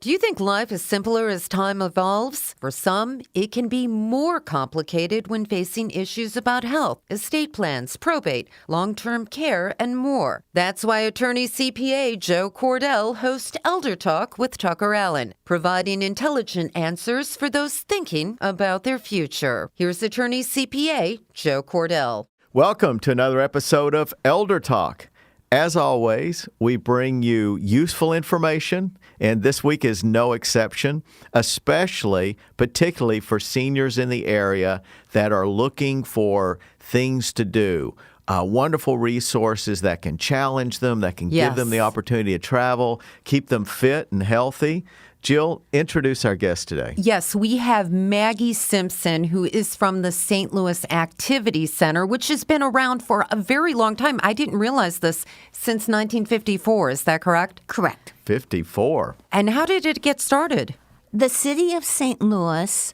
Do you think life is simpler as time evolves? For some, it can be more complicated when facing issues about health, estate plans, probate, long-term care, and more. That's why Attorney-CPA Joe Cordell hosts ElderTalk with TuckerAllen, providing intelligent answers for those thinking about their future. Here's Attorney-CPA Joe Cordell. Welcome to another episode of ElderTalk. As always, we bring you useful information, and this week is no exception, particularly for seniors in the area that are looking for things to do. Wonderful resources that can challenge them, that can give them the opportunity to travel, keep them fit and healthy. Jill, introduce our guest today. Yes, we have Maggie Simpson, who is from the St. Louis Activity Center, which has been around for a very long time. I didn't realize this since 1954. Is that correct? Correct. 54. And how did it get started? The city of St. Louis,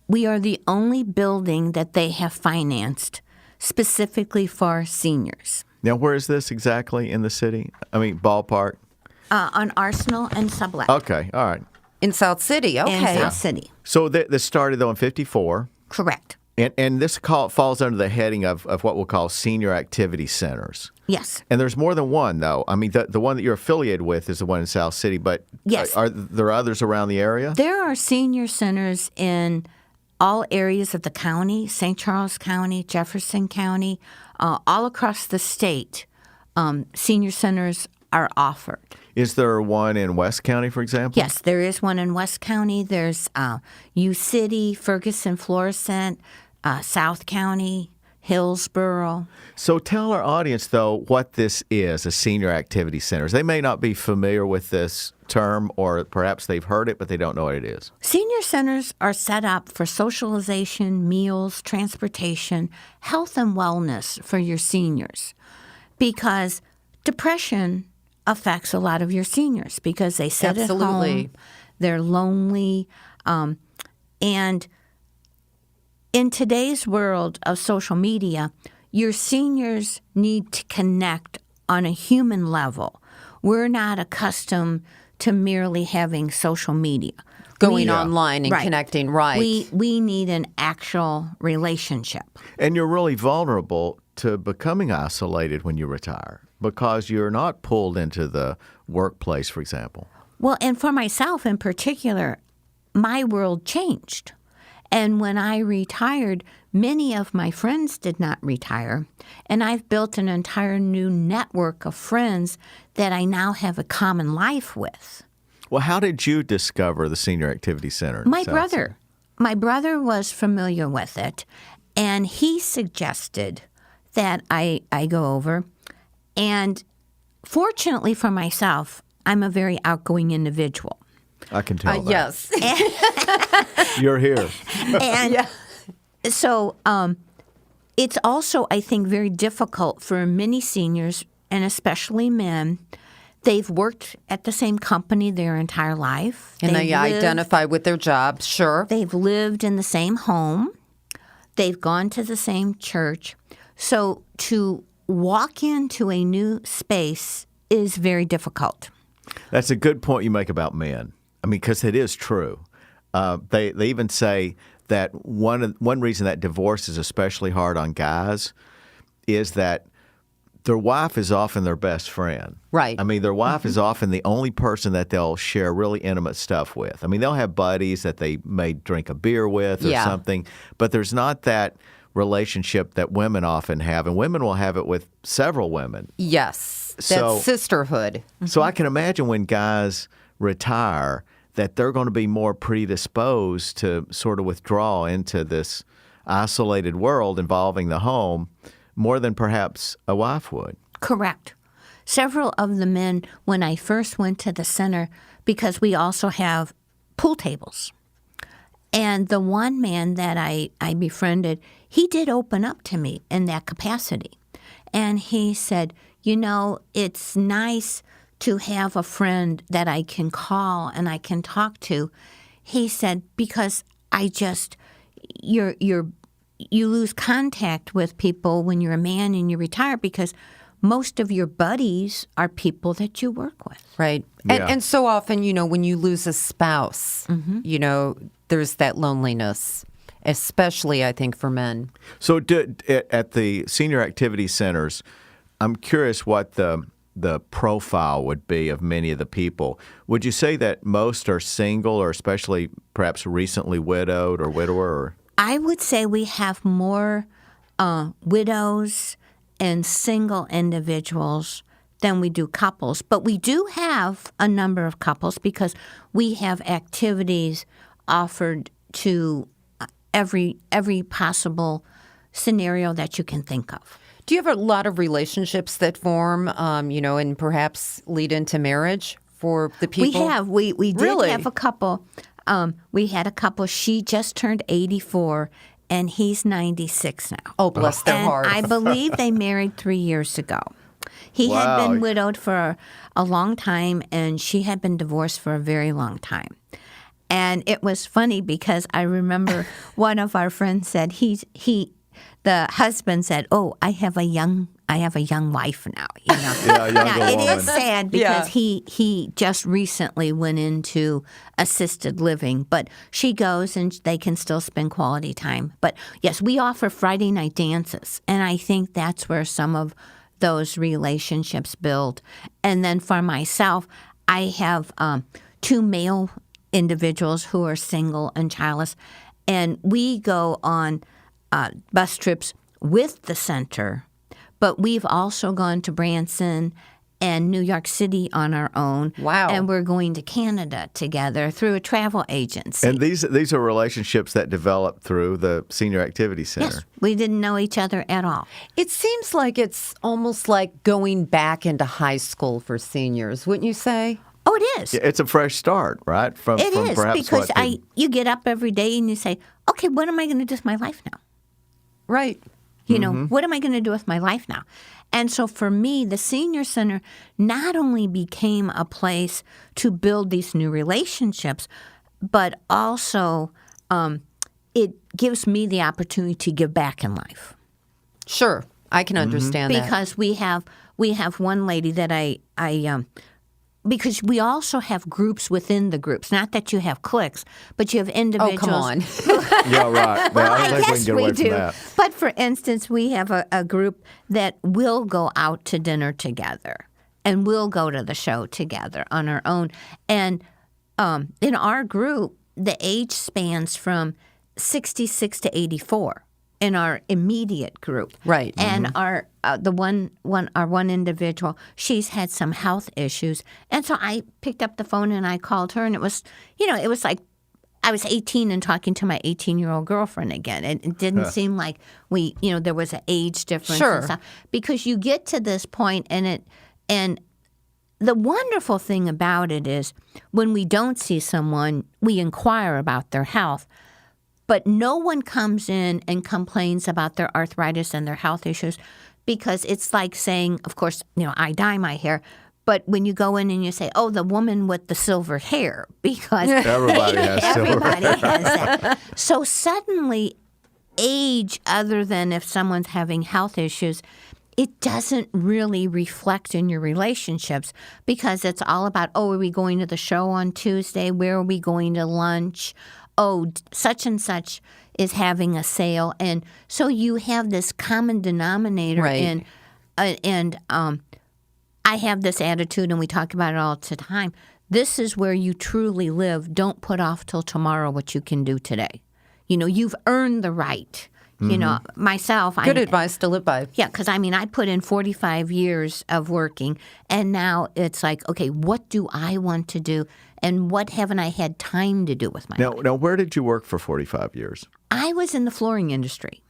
we are the only building that they have financed specifically for seniors. Now, where is this exactly in the city? I mean, ballpark? On Arsenal and Sublette. Okay, all right. In South City, okay. In South City. So this started, though, in 54. Correct. And this falls under the heading of what we'll call senior activity centers. Yes. And there's more than one, though. I mean, the one that you're affiliated with is the one in South City, but yes. Are there others around the area? There are senior centers in all areas of the county, St. Charles County, Jefferson County, all across the state. Senior centers are offered. Is there one in West County, for example? Yes, there is one in West County. There's U-City, Ferguson, Florissant, South County, Hillsborough. So tell our audience, though, what this is, a senior activity center. They may not be familiar with this term, or perhaps they've heard it, but they don't know what it is. Senior centers are set up for socialization, meals, transportation, health and wellness for your seniors, because depression affects a lot of your seniors because they sit at home, they're lonely, and in today's world of social media, your seniors need to connect on a human level. We're not accustomed to merely having social media. Going online and connecting, right. We need an actual relationship. And you're really vulnerable to becoming isolated when you retire because you're not pulled into the workplace, for example. Well, and for myself in particular, my world changed. And when I retired, many of my friends did not retire. And I've built an entire new network of friends that I now have a common life with. Well, how did you discover the Senior Activity Center? My brother was familiar with it, and he suggested that I go over. And fortunately for myself, I'm a very outgoing individual. I can tell that. Yes. You're here. And so it's also, I think, very difficult for many seniors, and especially men. They've worked at the same company their entire life. And they identify with their jobs, sure. They've lived in the same home. They've gone to the same church. So to walk into a new space is very difficult. That's a good point you make about men. I mean, because it is true. They even say that one reason that divorce is especially hard on guys is that their wife is often their best friend. Right. I mean, their wife is often the only person that they'll share really intimate stuff with. I mean, they'll have buddies that they may drink a beer with or something, but there's not that relationship that women often have, and women will have it with several women. Yes, that's sisterhood. So I can imagine when guys retire that they're going to be more predisposed to sort of withdraw into this isolated world involving the home more than perhaps a wife would. Correct. Several of the men, when I first went to the center, because we also have pool tables, and the one man that I befriended, he did open up to me in that capacity. And he said, you know, it's nice to have a friend that I can call and I can talk to. He said, because you lose contact with people when you're a man and you retire, because most of your buddies are people that you work with. Right. And so often, when you lose a spouse, there's that loneliness, especially, I think, for men. So at the senior activity centers, I'm curious what the profile would be of many of the people. Would you say that most are single or especially perhaps recently widowed or widower? Or? I would say we have more widows and single individuals than we do couples. But we do have a number of couples because we have activities offered to every possible scenario that you can think of. Do you have a lot of relationships that form, and perhaps lead into marriage for the people? We have. We did Really? have a couple. We had a couple. She just turned 84, and he's 96 now. Oh, bless their And heart. I believe they married 3 years ago. He had Wow. been widowed for a long time, and she had been divorced for a very long time. And it was funny because I remember one of our friends said the husband said, "Oh, I have a young wife now." Yeah, a younger Now, it woman. is sad because he just recently went into assisted living, but she goes and they can still spend quality time. But yes, we offer Friday night dances, and I think that's where some of those relationships build. And then for myself, I have 2 male individuals who are single and childless, and we go on bus trips with the center, but we've also gone to Branson and New York City on our own. Wow. And we're going to Canada together through a travel agency. And these are relationships that develop through the Senior Activity Center. Yes, we didn't know each other at all. It seems like it's almost like going back into high school for seniors, wouldn't you say? Oh, it is. It's a fresh start, right? From It is perhaps because what you get up every day and you say, okay, what am I going to do with my life now? Right. What am I going to do with my life now? And so for me, the senior center not only became a place to build these new relationships, but also it gives me the opportunity to give back in life. Sure. I can understand that. Because we have one lady that I because we also have groups within the groups. Not that you have cliques, but you have individuals. Oh, come on. Yeah, right. Well, I don't think we can get away do. from that. But for instance, we have a group that will go out to dinner together and we'll go to the show together on our own. And in our group, the age spans from 66 to 84 in our immediate group. Right. And our one individual, she's had some health issues. And so I picked up the phone and I called her, and it was like I was 18 and talking to my 18-year-old girlfriend again. It didn't seem like there was an age difference Sure. and stuff. Because you get to this point and the wonderful thing about it is when we don't see someone, we inquire about their health. But no one comes in and complains about their arthritis and their health issues because it's like saying, of course, I dye my hair. But when you go in and you say, oh, the woman with the silver hair, because Everybody has silver everybody has that. So suddenly age, other than if someone's having health issues, it doesn't really reflect in your relationships because it's all about, oh, are we going to the show on Tuesday? Where are we going to lunch? Oh, such and such is having a sale. And so you have this common denominator. Right. And I have this attitude, and we talk about it all the time. This is where you truly live. Don't put off till tomorrow what you can do today. You've earned the right. Myself. Good advice to live by. Yeah, because I put in 45 years of working, and now it's like, okay, what do I want to do, and what haven't I had time to do with my life? Now, where did you work for 45 years? I was in the flooring industry,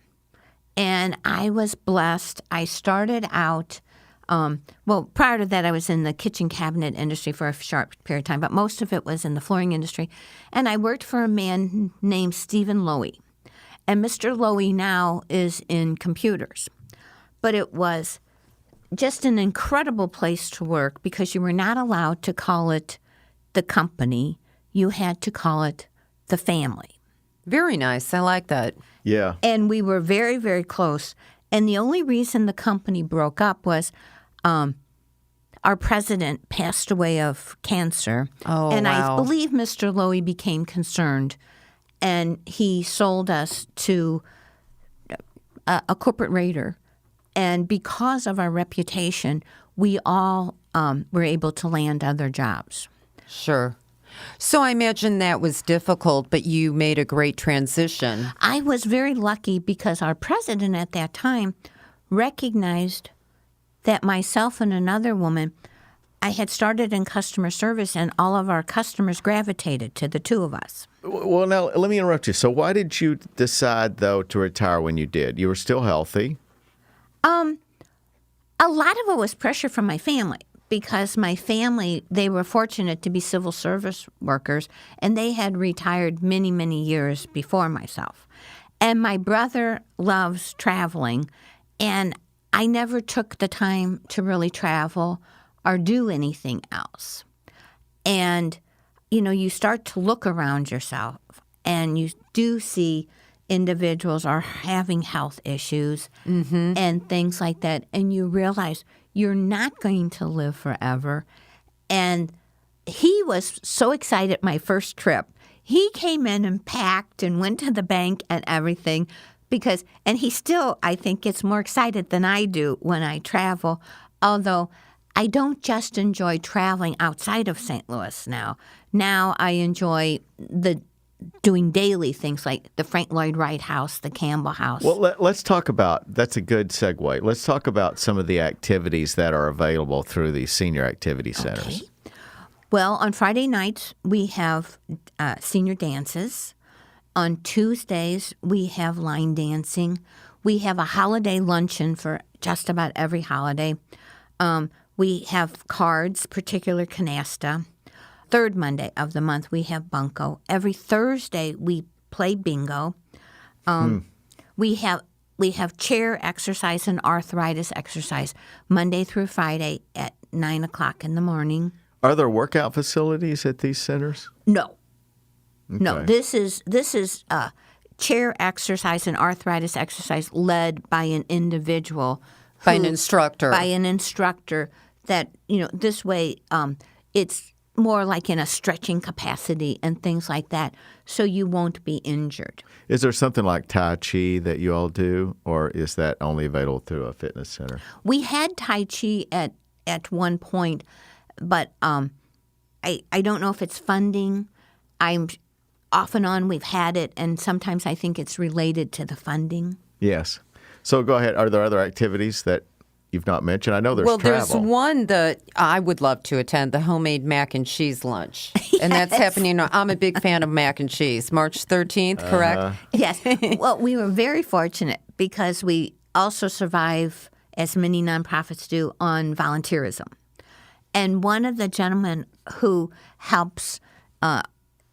and I was blessed. I started out, prior to that, I was in the kitchen cabinet industry for a short period of time, but most of it was in the flooring industry. And I worked for a man named Stephen Lowy. And Mr. Lowy now is in computers. But it was just an incredible place to work because you were not allowed to call it the company. You had to call it the family. Very nice. I like that. Yeah. And we were very, very close. And the only reason the company broke up was our president passed away of cancer. Oh, and wow. I believe Mr. Lowy became concerned, and he sold us to a corporate raider. And because of our reputation, we all were able to land other jobs. Sure. So I imagine that was difficult, but you made a great transition. I was very lucky because our president at that time recognized that myself and another woman, I had started in customer service, and all of our customers gravitated to the two of us. Well, now, let me interrupt you. So why did you decide, though, to retire when you did? You were still healthy. A lot of it was pressure from my family because my family, they were fortunate to be civil service workers, and they had retired many, many years before myself. And my brother loves traveling, and I never took the time to really travel or do anything else. And, you start to look around yourself, and you do see individuals are having health issues and things like that, and you realize you're not going to live forever. And he was so excited my first trip. He came in and packed and went to the bank and everything and he still, I think, gets more excited than I do when I travel, although I don't just enjoy traveling outside of St. Louis now. Now I enjoy doing daily things like the Frank Lloyd Wright House, the Campbell House. Well, let's talk about, that's a good segue. Let's talk about some of the activities that are available through these senior activity centers. Okay. Well, on Friday nights, we have senior dances. On Tuesdays, we have line dancing. We have a holiday luncheon for just about every holiday. We have cards, particular canasta. Third Monday of the month, we have bunco. Every Thursday, we play bingo. We have chair exercise and arthritis exercise Monday through Friday at 9 o'clock in the morning. Are there workout facilities at these centers? No. Okay. No, this is chair exercise and arthritis exercise led by an individual. By an instructor. By an instructor that, this way it's more like in a stretching capacity and things like that, so you won't be injured. Is there something like Tai Chi that you all do, or is that only available through a fitness center? We had Tai Chi at one point, but I don't know if it's funding. I'm off and on, we've had it, and sometimes I think it's related to the funding. Yes. So go ahead. Are there other activities that you've not mentioned? I know there's travel. There's one that I would love to attend, the homemade mac and cheese lunch. Yes. And that's happening. I'm a big fan of mac and cheese. March 13th, correct? Yes. Well, we were very fortunate because we also survive, as many nonprofits do, on volunteerism. And one of the gentlemen who helps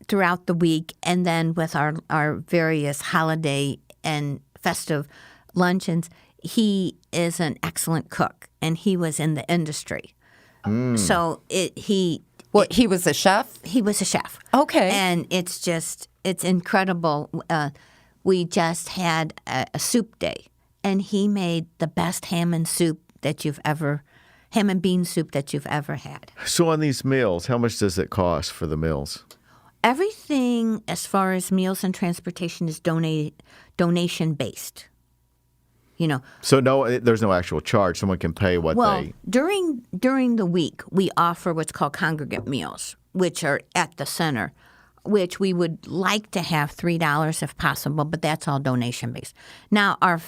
throughout the week and then with our various holiday and festive luncheons, he is an excellent cook, and he was in the industry. So he was a chef? He was a chef. Okay. And it's incredible. We just had a soup day, and he made the best ham and bean soup that you've ever had. So on these meals, how much does it cost for the meals? Everything as far as meals and transportation is donation-based. So there's no actual charge. Someone can pay what they... During the week, we offer what's called congregate meals, which are at the center, which we would like to have $3 if possible, but that's all donation-based. Now, our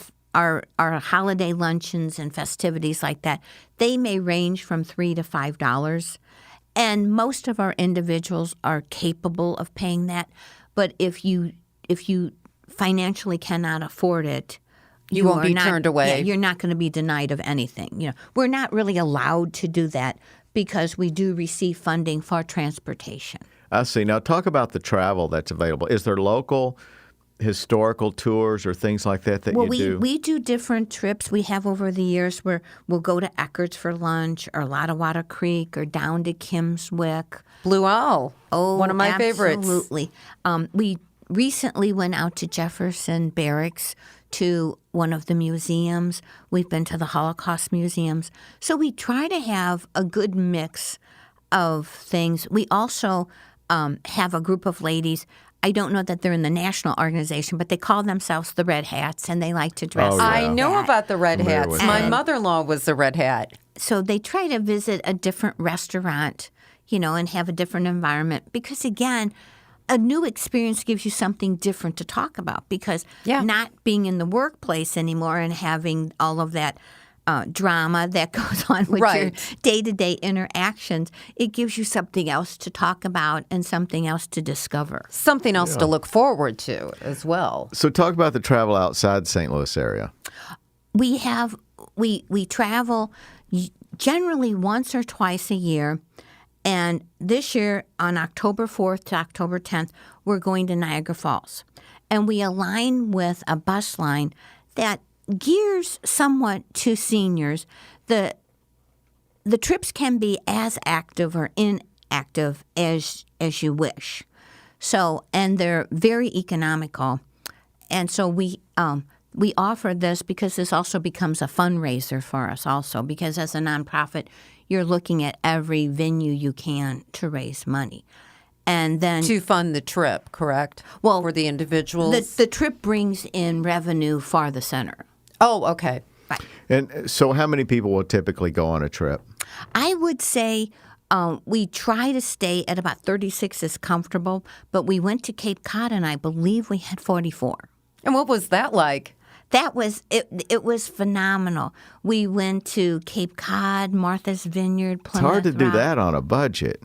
holiday luncheons and festivities like that, they may range from $3 to $5. And most of our individuals are capable of paying that. But if you financially cannot afford it, you won't be turned away. Yeah, you're not going to be denied of anything. We're not really allowed to do that because we do receive funding for transportation. I see. Now talk about the travel that's available. Is there local historical tours or things like that you do? We do different trips. We have over the years where we'll go to Eckert's for lunch or Lottawatta Creek or down to Kimswick. Blue Owl. Oh, one of my favorites. Absolutely. We recently went out to Jefferson Barracks to one of the museums. We've been to the Holocaust museums. So we try to have a good mix of things. We also have a group of ladies. I don't know that they're in the national organization, but they call themselves the Red Hats, and they like to dress. Oh, yeah. I know about the Red Familiar Hats. with My that. mother-in-law was the Red Hat. So they try to visit a different restaurant, and have a different environment because, again, a new experience gives you something different to talk about because not being in the workplace anymore and having all of that drama that goes on with your day-to-day interactions, it gives you something else to talk about and something else to discover. Something else to look forward to as well. So talk about the travel outside St. Louis area. We travel generally once or twice a year. And this year, on October 4th to October 10th, we're going to Niagara Falls. And we align with a bus line that gears somewhat to seniors. The trips can be as active or inactive as you wish. So, and they're very economical. And so we offer this because this also becomes a fundraiser for us also, because as a nonprofit, you're looking at every venue you can to raise money. And then To fund the trip, correct? Well, for the individuals? the trip brings in revenue for the center. Oh, okay. Right. And so how many people will typically go on a trip? I would say we try to stay at about 36 is comfortable, but we went to Cape Cod, and I believe we had 44. And what was that like? That was it was phenomenal. We went to Cape Cod, Martha's Vineyard, Plymouth It's hard to do Rock. that on a budget,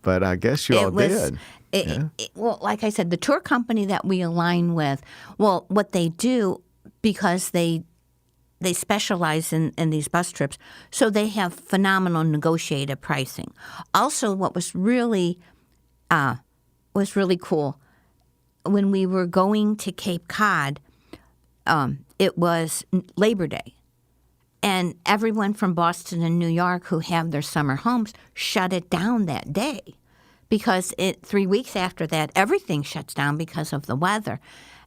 but I guess you all did. Well, like I said, the tour company that we align with, well, what they do, because they specialize in these bus trips, so they have phenomenal negotiated pricing. Also, what was really cool, when we were going to Cape Cod, it was Labor Day. And everyone from Boston and New York who have their summer homes shut it down that day because 3 weeks after that, everything shuts down because of the weather.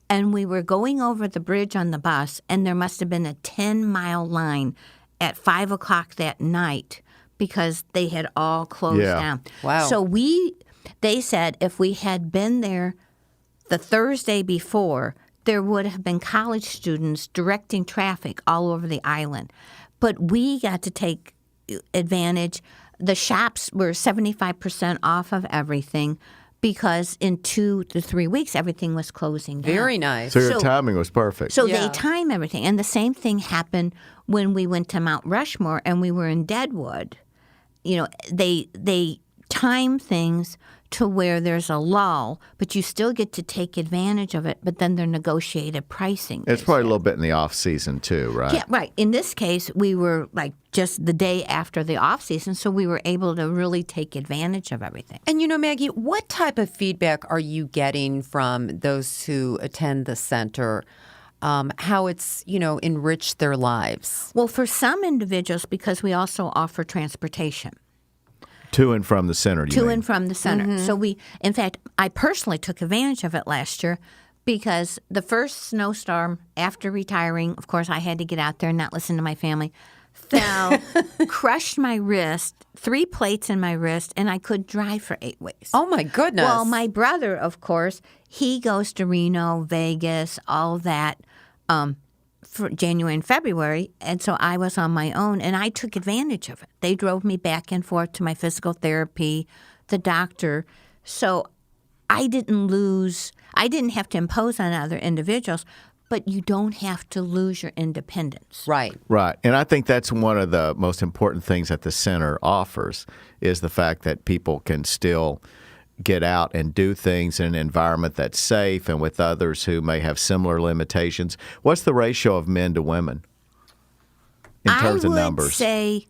And we were going over the bridge on the bus, and there must have been a 10-mile line at 5 o'clock that night because they had all closed down. Wow. So they said if we had been there the Thursday before, there would have been college students directing traffic all over the island. But we got to take advantage. The shops were 75% off of everything because in 2 to 3 weeks, everything was closing down. Very nice. So your timing was perfect. So they time everything. And the same thing happened when we went to Mount Rushmore and we were in Deadwood. They time things to where there's a lull, but you still get to take advantage of it, but then they're negotiated pricing. It's probably a little bit in the off season too, right? Yeah, right. In this case, we were like just the day after the off season, so we were able to really take advantage of everything. And Maggie, what type of feedback are you getting from those who attend the center? How it's, enriched their lives? Well, for some individuals, because we also offer transportation. To and from the center, you mean? And from the center. So in fact, I personally took advantage of it last year because the first snowstorm after retiring, of course, I had to get out there and not listen to my family, fell, crushed my wrist, 3 plates in my wrist, and I couldn't drive for 8 weeks. Oh, my goodness. Well, my brother, of course, he goes to Reno, Vegas, all that for January and February, and so I was on my own, and I took advantage of it. They drove me back and forth to my physical therapy, the doctor, so I didn't have to impose on other individuals, but you don't have to lose your independence. Right. Right. And I think that's one of the most important things that the center offers is the fact that people can still get out and do things in an environment that's safe and with others who may have similar limitations. What's the ratio of men to women in terms of numbers? I would say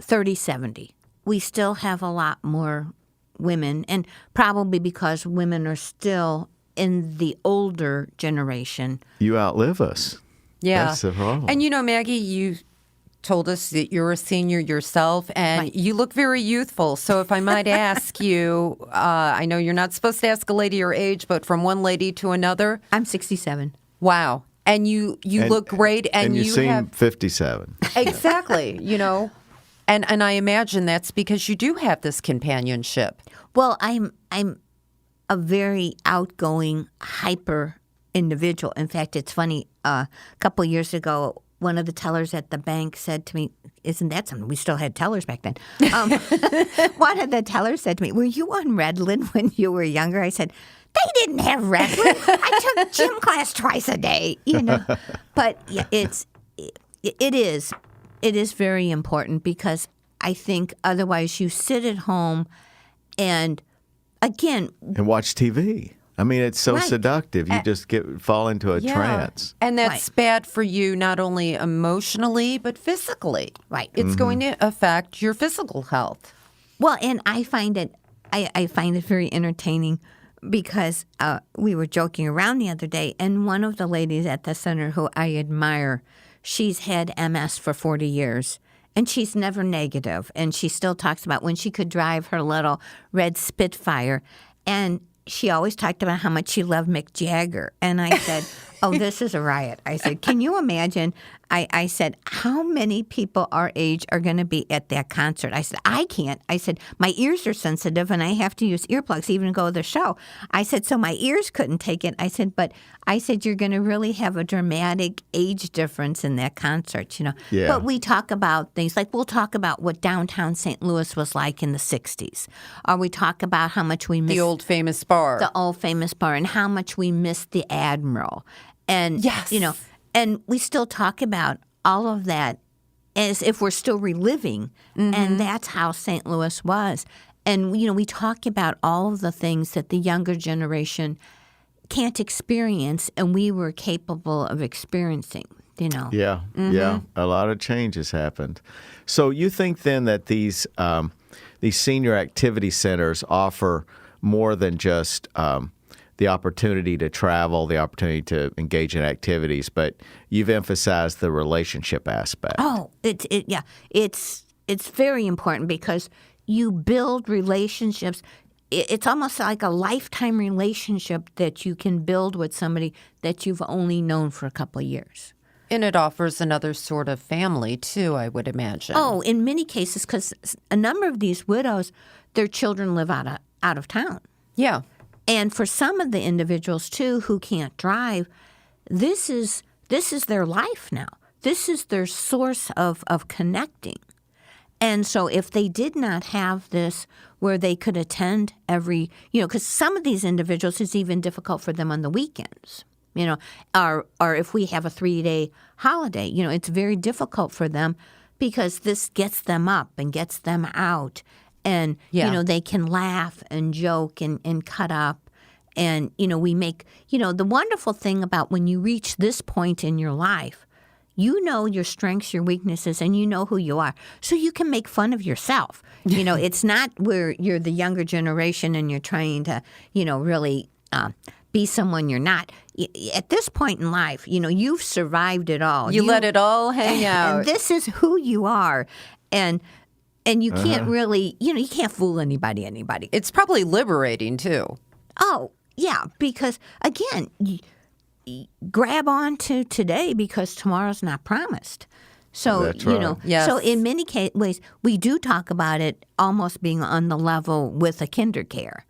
30-70. We still have a lot more women, and probably because women are still in the older generation. You outlive us. Yeah. That's the problem. And Maggie, you told us that you're a senior yourself, and Right. you look very youthful. So if I might ask you, I know you're not supposed to ask a lady your age, but from one lady to another, I'm 67. wow. And you look great, and you seem have 57. exactly, and I imagine that's because you do have this companionship. Well, I'm a very outgoing, hyper individual. In fact, it's funny. A couple of years ago, one of the tellers at the bank said to me, "Isn't that something?" We still had tellers back then. One of the tellers said to me, "Were you on Redland when you were younger?" I said, "They didn't have Redland. I took gym class twice a day." But yeah, it is very important, because I think otherwise you sit at home and, again, And watch TV. I mean, it's so Right. seductive. You just fall into a trance. And that's bad for you not only emotionally, but physically. Right. It's going to affect your physical health. well, and I find it very entertaining, because we were joking around the other day, and one of the ladies at the center who I admire, she's had MS for 40 years. And she's never negative. And she still talks about when she could drive her little red Spitfire. And she always talked about how much she loved Mick Jagger. And I said, "Oh, this is a riot." I said, "Can you imagine?" I said, "How many people our age are going to be at that concert?" I said, "I can't." I said, "My ears are sensitive and I have to use earplugs even to go to the show." I said, "So my ears couldn't take it." I said, "You're going to really have a dramatic age difference in that concert, Yeah. But we talk about things like, we'll talk about what downtown St. Louis was like in the 60s. Or we talk about how much we miss The old famous bar. the old famous bar, and how much we missed the Admiral. And, Yes. and we still talk about all of that as if we're still reliving. And that's how St. Louis was. And, we talk about all of the things that the younger generation can't experience, and we were capable of experiencing, Yeah, yeah. A lot of changes happened. So you think then that these senior activity centers offer more than just the opportunity to travel, the opportunity to engage in activities, but you've emphasized the relationship aspect. Oh, it's very important, because you build relationships. It's almost like a lifetime relationship that you can build with somebody that you've only known for a couple of years. And it offers another sort of family, too, I would imagine. Oh, in many cases, because a number of these widows, their children live out of town. Yeah. And for some of the individuals, too, who can't drive, this is their life now. This is their source of connecting. And so if they did not have this where they could attend every, because some of these individuals, it's even difficult for them on the weekends, or if we have a 3-day holiday, it's very difficult for them, because this gets them up and gets them out. And, they can laugh and joke and cut up. And, we make, the wonderful thing about when you reach this point in your life, you know your strengths, your weaknesses, and you know who you are. So you can make fun of yourself. It's not where you're the younger generation and you're trying to, really be someone you're not. At this point in life, you've survived it all. You let it all hang out. And this is who you are. And you can't really, you can't fool anybody. It's probably liberating, too. Oh, yeah, because, again, grab on to today, because tomorrow's not promised. So, That's right. Yes. So in many ways, we do talk about it almost being on the level with a KinderCare.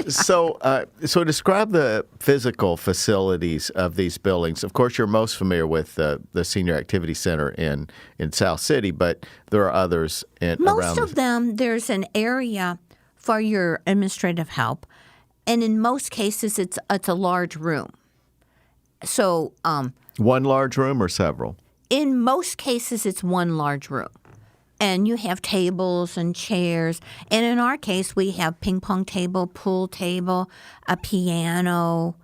So describe the physical facilities of these buildings. Of course, you're most familiar with the Senior Activity Center in South City, but there are others around. Most of them, there's an area for your administrative help, and in most cases, it's a large room. So, one large room or several? in most cases, it's one large room. And you have tables and chairs. And in our case, we have ping pong table, pool table, a piano.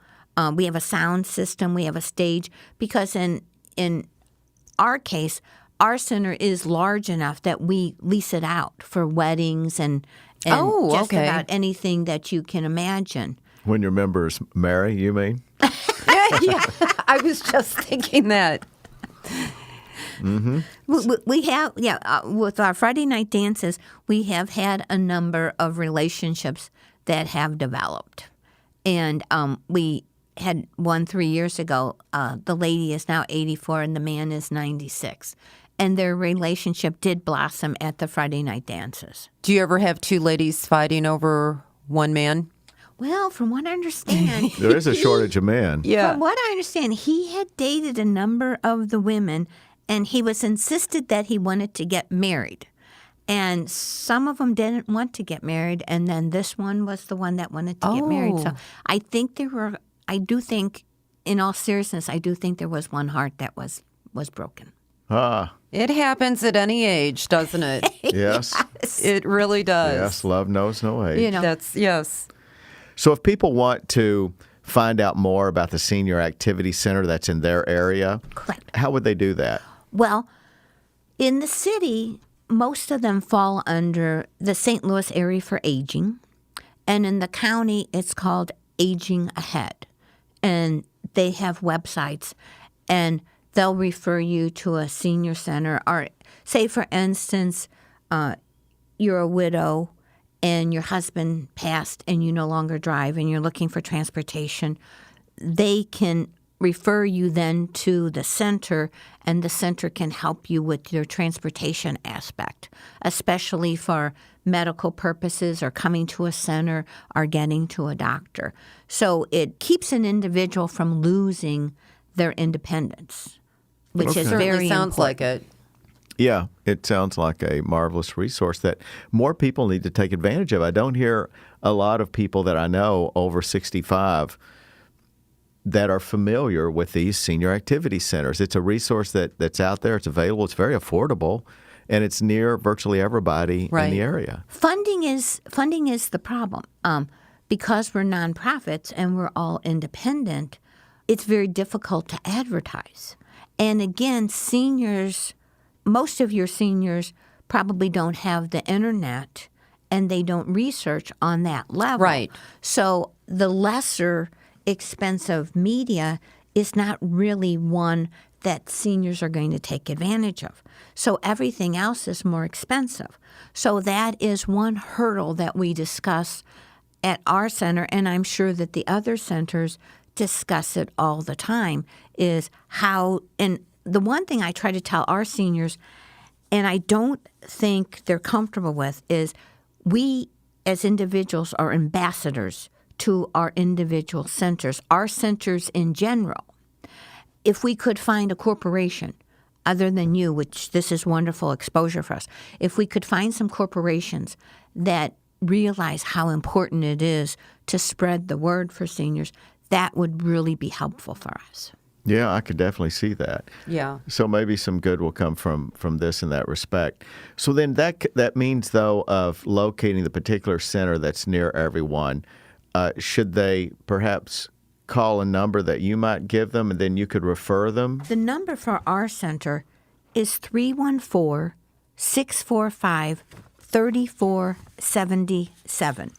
We have a sound system. We have a stage. Because in our case, our center is large enough that we lease it out for weddings and just about anything that you can imagine. When your members marry, you mean? Yeah, I was just thinking that. We have, with our Friday night dances, we have had a number of relationships that have developed. And we had one 3 years ago. The lady is now 84 and the man is 96. And their relationship did blossom at the Friday night dances. Do you ever have two ladies fighting over one man? Well, from what I understand, There is a shortage of men. Yeah. from what I understand, he had dated a number of the women, and he was insisted that he wanted to get married. And some of them didn't want to get married, and then this one was the one that wanted to get married. So I think in all seriousness, I do think there was one heart that was broken. It happens at any age, doesn't it? Yes. It really does. Yes, love knows no age. You know, Yes. So if people want to find out more about the Senior Activity Center that's in their area, correct. how would they do that? Well, in the city, most of them fall under the St. Louis Area for Aging. And in the county, it's called Aging Ahead. And they have websites, and they'll refer you to a senior center. Or say, for instance, you're a widow and your husband passed and you no longer drive and you're looking for transportation. They can refer you then to the center, and the center can help you with your transportation aspect, especially for medical purposes or coming to a center or getting to a doctor. So it keeps an individual from losing their independence, which is Certainly very sounds important. like it. Yeah, it sounds like a marvelous resource that more people need to take advantage of. I don't hear a lot of people that I know over 65 that are familiar with these senior activity centers. It's a resource that's out there. It's available. It's very affordable, and it's near virtually everybody in the area. Funding is the problem. Because we're nonprofits and we're all independent, it's very difficult to advertise. And again, most of your seniors probably don't have the internet and they don't research on that level. Right. So the lesser expensive media is not really one that seniors are going to take advantage of. So everything else is more expensive. So that is one hurdle that we discuss at our center, and I'm sure that the other centers discuss it all the time, is how, and the one thing I try to tell our seniors, and I don't think they're comfortable with, is we as individuals are ambassadors to our individual centers, our centers in general. If we could find a corporation other than you, which this is wonderful exposure for us, if we could find some corporations that realize how important it is to spread the word for seniors, that would really be helpful for us. Yeah, I could definitely see that. Yeah. So maybe some good will come from this in that respect. So then that means, though, of locating the particular center that's near everyone, should they perhaps call a number that you might give them and then you could refer them? The number for our center is 314-645-3477.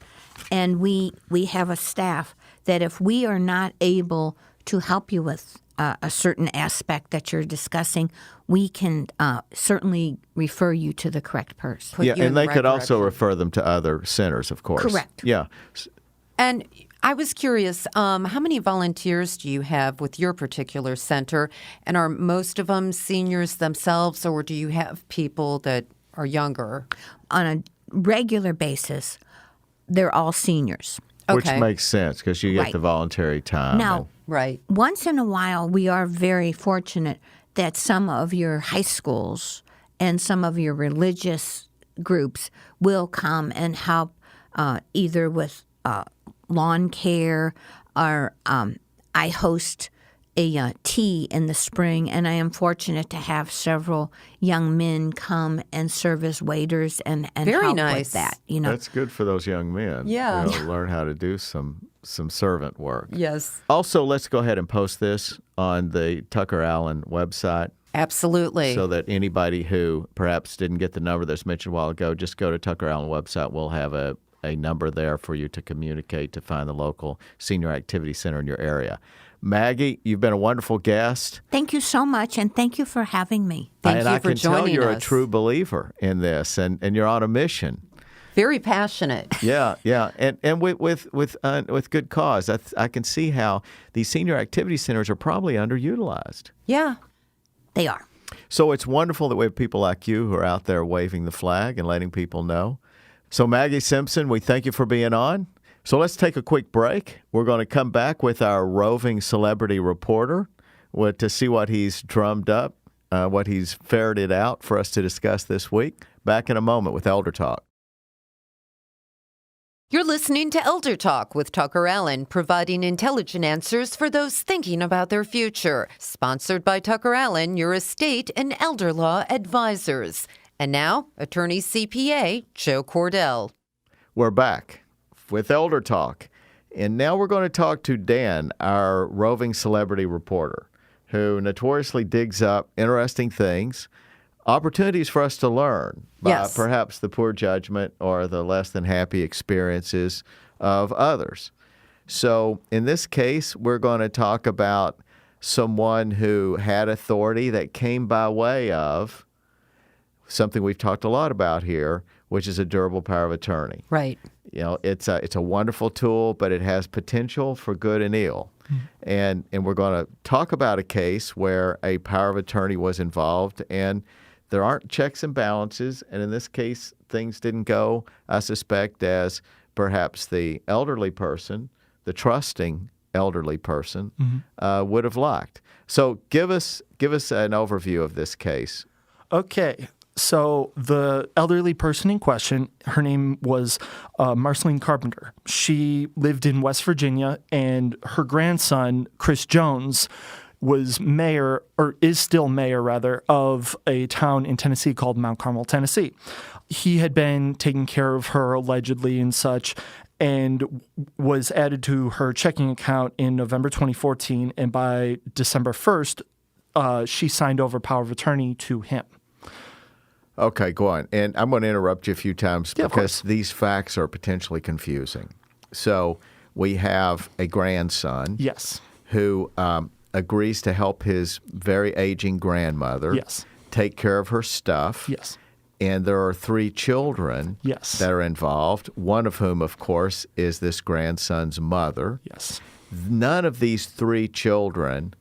And we have a staff that if we are not able to help you with a certain aspect that you're discussing, we can certainly refer you to the correct person. Yeah, and they could also refer them to other centers, of course. Correct. Yeah. And I was curious, how many volunteers do you have with your particular center? And are most of them seniors themselves, or do you have people that are younger? On a regular basis, they're all seniors. Which Okay. makes sense because you get Right. the voluntary time. Now, Right. once in a while, we are very fortunate that some of your high schools and some of your religious groups will come and help either with lawn care or I host a tea in the spring, and I am fortunate to have several young men come and serve as waiters and Very help nice. with that. You know, That's good for those young men. Yeah. Learn how to do some servant work. Yes. Also, let's go ahead and post this on the TuckerAllen website Absolutely. so that anybody who perhaps didn't get the number that's mentioned a while ago, just go to TuckerAllen website. We'll have a a number there for you to communicate to find the local senior activity center in your area. Maggie, you've been a wonderful guest. Thank you so much, and thank you for having me. Thank you for I can tell joining you're us. a true believer in this, and you're on a mission. Very passionate. Yeah, and with good cause. I can see how these senior activity centers are probably underutilized. Yeah. They are. So it's wonderful that we have people like you who are out there waving the flag and letting people know. So Maggie Simpson, we thank you for being on. So let's take a quick break. We're going to come back with our roving celebrity reporter to see what he's drummed up, what he's ferreted out for us to discuss this week. Back in a moment with ElderTalk. You're listening to ElderTalk with TuckerAllen, providing intelligent answers for those thinking about their future. Sponsored by TuckerAllen, your estate and elder law advisors. And now, Attorney-CPA Joe Cordell. We're back with ElderTalk. And now we're going to talk to Dan, our roving celebrity reporter, who notoriously digs up interesting things, opportunities for us to learn by perhaps the poor judgment or the less than happy experiences of others. So in this case, we're going to talk about someone who had authority that came by way of something we've talked a lot about here, which is a durable power of attorney. Right. You know, it's a wonderful tool, but it has potential for good and ill. And we're going to talk about a case where a power of attorney was involved, and there aren't checks and balances. And in this case, things didn't go, I suspect, as perhaps the elderly person, the trusting elderly person, would have liked. So give us an overview of this case. Okay. So the elderly person in question, her name was Marceline Carpenter. She lived in West Virginia, and her grandson, Chris Jones, was mayor, or is still mayor, rather, of a town in Tennessee called Mount Carmel, Tennessee. He had been taking care of her, allegedly, and such, and was added to her checking account in November 2014, and by December 1st, she signed over power of attorney to him. Okay, go on. And I'm going to interrupt you a few times Yeah, because these facts are potentially confusing. So we have a grandson Yes. who agrees to help his very aging grandmother Yes. take care of her stuff. Yes. And there are 3 children Yes. that are involved, one of whom, of course, is this grandson's mother. Yes. None of these 3 children,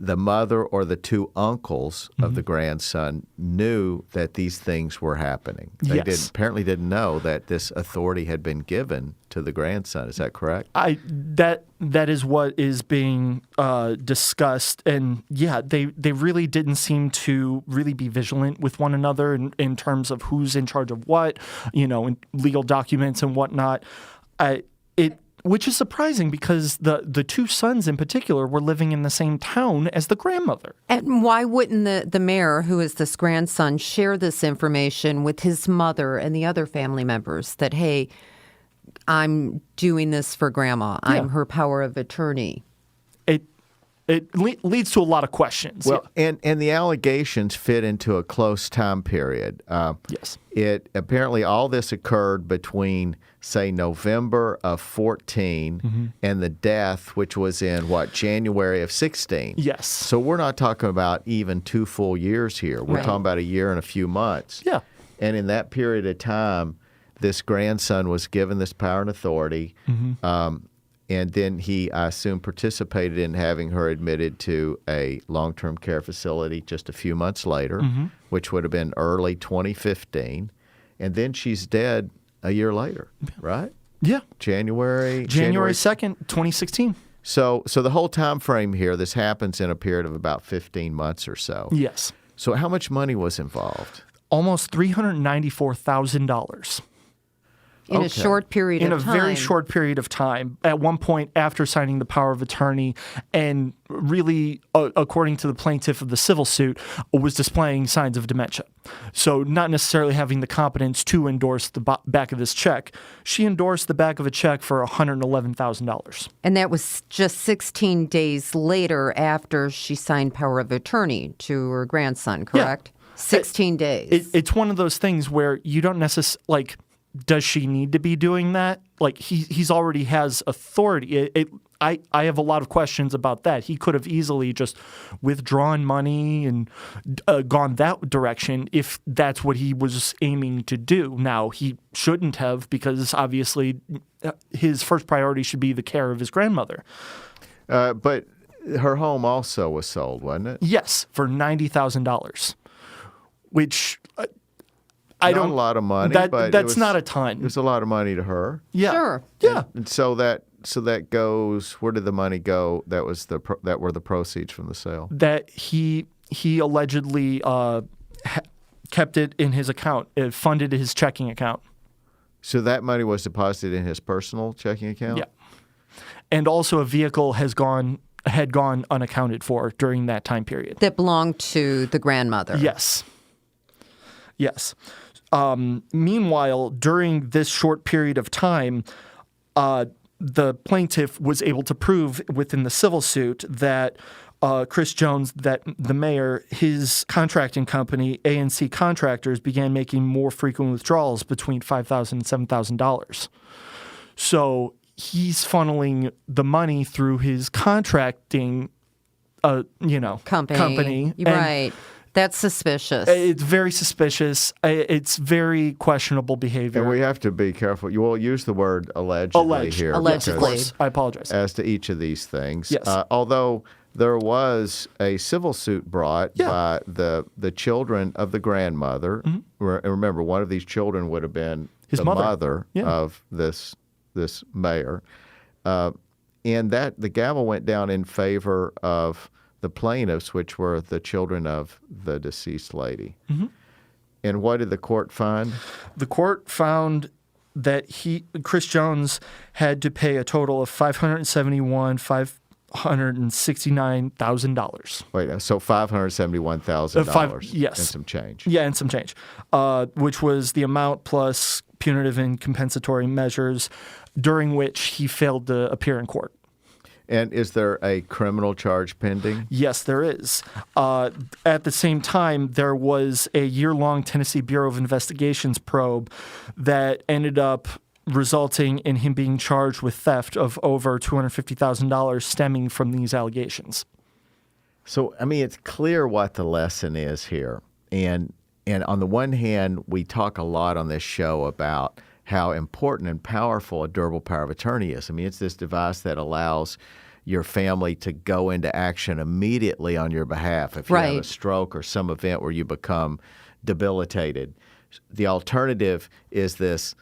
the mother or the 2 uncles of the grandson, knew that these things were happening. They Yes. apparently didn't know that this authority had been given to the grandson. Is that correct? That is what is being discussed, and yeah, they really didn't seem to really be vigilant with one another in terms of who's in charge of what, in legal documents and whatnot. Which is surprising because the 2 sons in particular were living in the same town as the grandmother. And why wouldn't the mayor, who is this grandson, share this information with his mother and the other family members that, hey, I'm doing this for grandma. Yeah. I'm her power of attorney. It leads to a lot of questions. Well, and the allegations fit into a close time period. Yes. Apparently all this occurred between, say, November of 14 and the death, which was in, January of 16. Yes. So we're not talking about even 2 full years here. We're Right. talking about a year and a few months. Yeah. And in that period of time, this grandson was given this power and authority. And then he, I assume, participated in having her admitted to a long-term care facility just a few months later, which would have been early 2015. And then she's dead a year later, right? Yeah. January 2nd, 2016. So the whole time frame here, this happens in a period of about 15 months or so. Yes. So how much money was involved? Almost $394,000. In a short period In of a time. very short period of time. At one point after signing the power of attorney, and really, according to the plaintiff of the civil suit, was displaying signs of dementia. So not necessarily having the competence to endorse the back of this check. She endorsed the back of a check for $111,000. And that was just 16 days later after she signed power of attorney to her grandson, correct? 16 days. It's one of those things where you don't necessarily, does she need to be doing that? Like, he's already has authority. I have a lot of questions about that. He could have easily just withdrawn money and gone that direction if that's what he was aiming to do. Now, he shouldn't have, because obviously his first priority should be the care of his grandmother. But her home also was sold, wasn't it? Yes, for $90,000, which I don't. Not a lot of money, but that's not a ton. It was a lot of money to her. Yeah. Sure. Yeah. And so that goes. Where did the money go? That were the proceeds from the sale. That he allegedly kept it in his account. It funded his checking account. So that money was deposited in his personal checking account? Yeah. And also a vehicle had gone unaccounted for during that time period. That belonged to the grandmother. Yes. Yes. Meanwhile, during this short period of time, the plaintiff was able to prove within the civil suit that Chris Jones, that the mayor, his contracting company, A&C Contractors, began making more frequent withdrawals between $5,000 and $7,000. So he's funneling the money through his contracting, company. Right. That's suspicious. It's very suspicious. It's very questionable behavior. And we have to be careful. You will use the word allegedly here. Allegedly. I apologize. As to each of these things. Yes. Although there was a civil suit brought by the children of the grandmother. Mm-hmm. Remember, one of these children would have been his mother of this mayor. And that the gavel went down in favor of the plaintiffs, which were the children of the deceased lady. Mm-hmm. And what did the court find? The court found that Chris Jones had to pay a total of $569,000. Wait, so $571,000. Yes. And some change. Yeah, and some change, which was the amount plus punitive and compensatory measures during which he failed to appear in court. And is there a criminal charge pending? Yes, there is. At the same time, there was a year-long Tennessee Bureau of Investigations probe that ended up resulting in him being charged with theft of over $250,000 stemming from these allegations. So, I mean, it's clear what the lesson is here. And on the one hand, we talk a lot on this show about how important and powerful a durable power of attorney is. I mean, it's this device that allows your family to go into action immediately on your behalf if you have a stroke or some event where you become debilitated. The alternative is this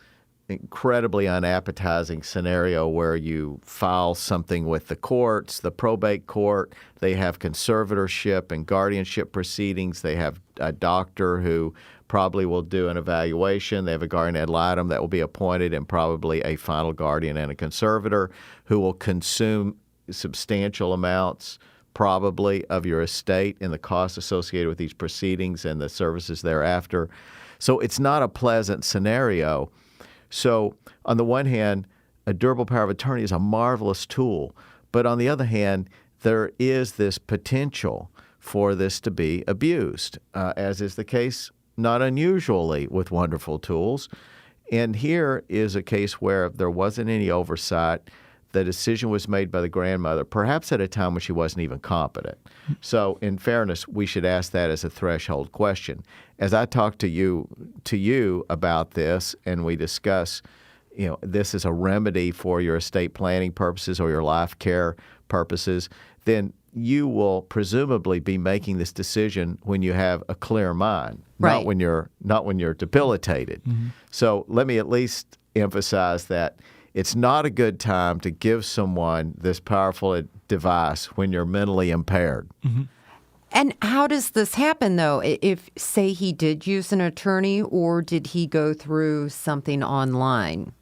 incredibly unappetizing scenario where you file something with the courts, the probate court. They have conservatorship and guardianship proceedings. They have a doctor who probably will do an evaluation. They have a guardian ad litem that will be appointed and probably a final guardian and a conservator who will consume substantial amounts probably of your estate and the costs associated with these proceedings and the services thereafter. So it's not a pleasant scenario. So on the one hand, a durable power of attorney is a marvelous tool. But on the other hand, there is this potential for this to be abused, as is the case not unusually with wonderful tools. And here is a case where there wasn't any oversight. The decision was made by the grandmother, perhaps at a time when she wasn't even competent. So in fairness, we should ask that as a threshold question. As I talk to you about this and we discuss, this is a remedy for your estate planning purposes or your life care purposes, then you will presumably be making this decision when you have a clear mind, not when you're debilitated. Mm-hmm. So let me at least emphasize that it's not a good time to give someone this powerful device when you're mentally impaired. Mm-hmm. And how does this happen, though? If, say, he did use an attorney, or did he go through something online?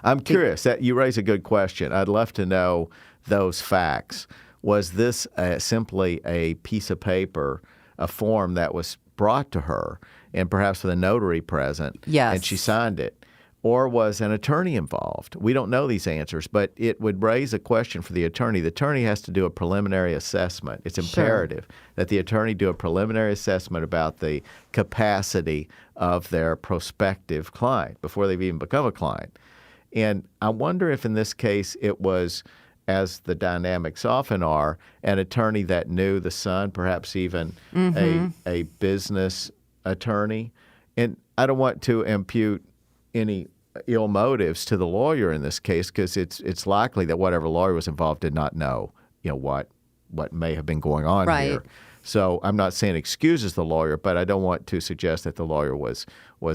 I'm curious. You raise a good question. I'd love to know those facts. Was this simply a piece of paper, a form that was brought to her, and perhaps with a notary present, yes, and she signed it? or was an attorney involved? We don't know these answers, but it would raise a question for the attorney. The attorney has to do a preliminary assessment. It's imperative that the attorney do a preliminary assessment about the capacity of their prospective client before they've even become a client. And I wonder if in this case it was, as the dynamics often are, an attorney that knew the son, perhaps even a business attorney. And I don't want to impute any ill motives to the lawyer in this case, because it's likely that whatever lawyer was involved did not know, what may have been going on here. So I'm not saying excuses the lawyer, but I don't want to suggest that the lawyer was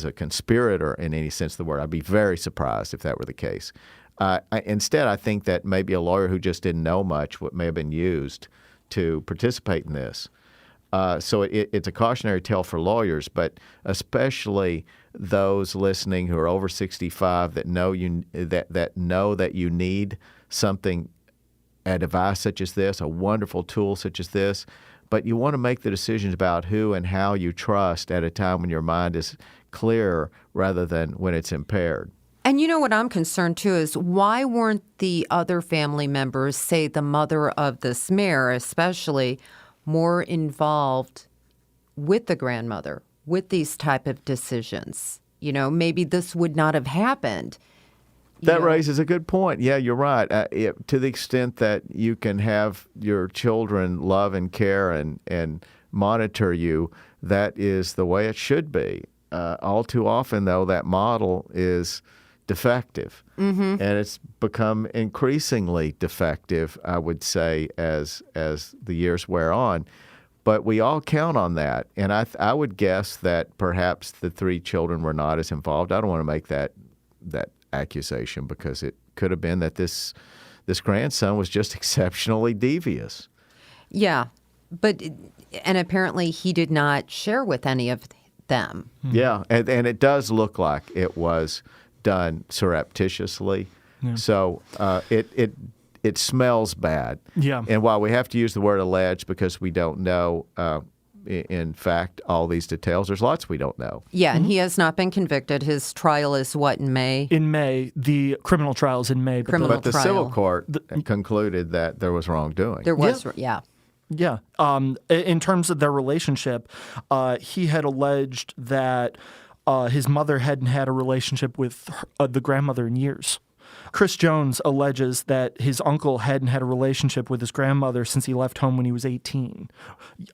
a conspirator in any sense of the word. I'd be very surprised if that were the case. Instead, I think that maybe a lawyer who just didn't know much what may have been used to participate in this. So it's a cautionary tale for lawyers, but especially those listening who are over 65 that know that you need something, a device such as this, a wonderful tool such as this, but you want to make the decisions about who and how you trust at a time when your mind is clear rather than when it's impaired. And you know what I'm concerned too is why weren't the other family members, say the mother of this mayor especially, more involved with the grandmother, with these type of decisions? Maybe this would not have happened. That raises a good point. Yeah, you're right. To the extent that you can have your children love and care and monitor you, that is the way it should be. All too often, though, that model is defective. And it's become increasingly defective, I would say, as the years wear on. But we all count on that. And I would guess that perhaps the three children were not as involved. I don't want to make that accusation, because it could have been that this grandson was just exceptionally devious. Yeah, and apparently he did not share with any of them. Yeah, and it does look like it was done surreptitiously. Yeah. So it smells bad. Yeah. And while we have to use the word alleged because we don't know, in fact, all these details, there's lots we don't know. Yeah, and he has not been convicted. His trial is what, in May? In May. The criminal trial is in May. But the civil court concluded that there was wrongdoing. There was, yeah. Yeah. In terms of their relationship, he had alleged that his mother hadn't had a relationship with the grandmother in years. Chris Jones alleges that his uncle hadn't had a relationship with his grandmother since he left home when he was 18.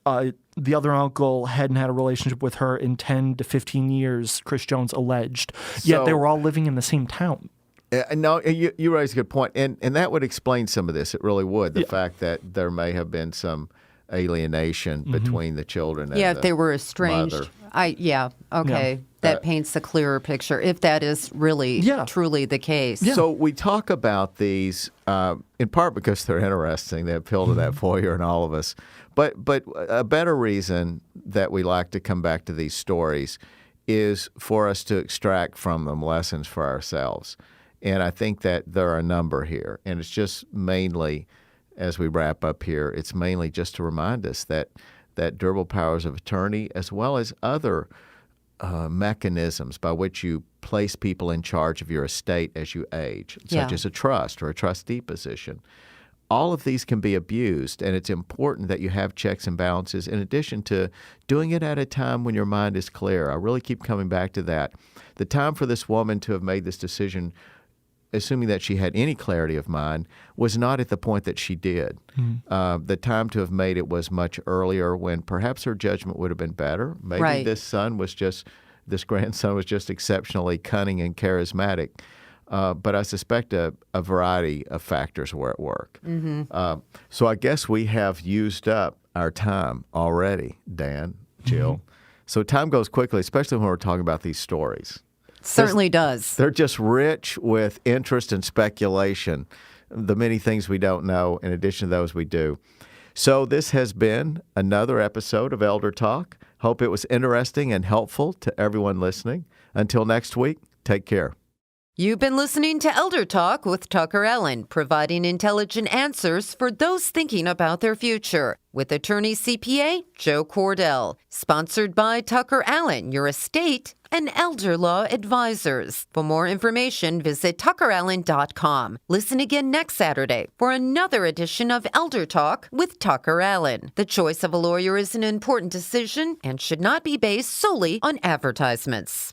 The other uncle hadn't had a relationship with her in 10 to 15 years, Chris Jones alleged. Yet they were all living in the same town. No, you raise a good point. And that would explain some of this. It really would. The fact that there may have been some alienation between the children and if they were estranged. Mother. Okay. That paints a clearer picture, if that is really, truly the case. Yeah. So we talk about these in part because they're interesting. They appeal to that voyeur in all of us. But a better reason that we like to come back to these stories is for us to extract from them lessons for ourselves. And I think that there are a number here. And it's just mainly, as we wrap up here, it's mainly just to remind us that durable powers of attorney, as well as other mechanisms by which you place people in charge of your estate as you age, such as a trust or a trustee position. All of these can be abused, and it's important that you have checks and balances in addition to doing it at a time when your mind is clear. I really keep coming back to that. The time for this woman to have made this decision, assuming that she had any clarity of mind, was not at the point that she did. The time to have made it was much earlier, when perhaps her judgment would have been better. Maybe this grandson was just exceptionally cunning and charismatic. But I suspect a variety of factors were at work. So I guess we have used up our time already, Dan, Jill. So time goes quickly, especially when we're talking about these stories. Certainly does. They're just rich with interest and speculation, the many things we don't know in addition to those we do. So this has been another episode of ElderTalk. Hope it was interesting and helpful to everyone listening. Until next week, take care. You've been listening to Elder Talk with TuckerAllen, providing intelligent answers for those thinking about their future, with Attorney-CPA Joe Cordell. Sponsored by TuckerAllen, your estate and elder law advisors. For more information, visit TuckerAllen.com. Listen again next Saturday for another edition of Elder Talk with TuckerAllen. The choice of a lawyer is an important decision and should not be based solely on advertisements.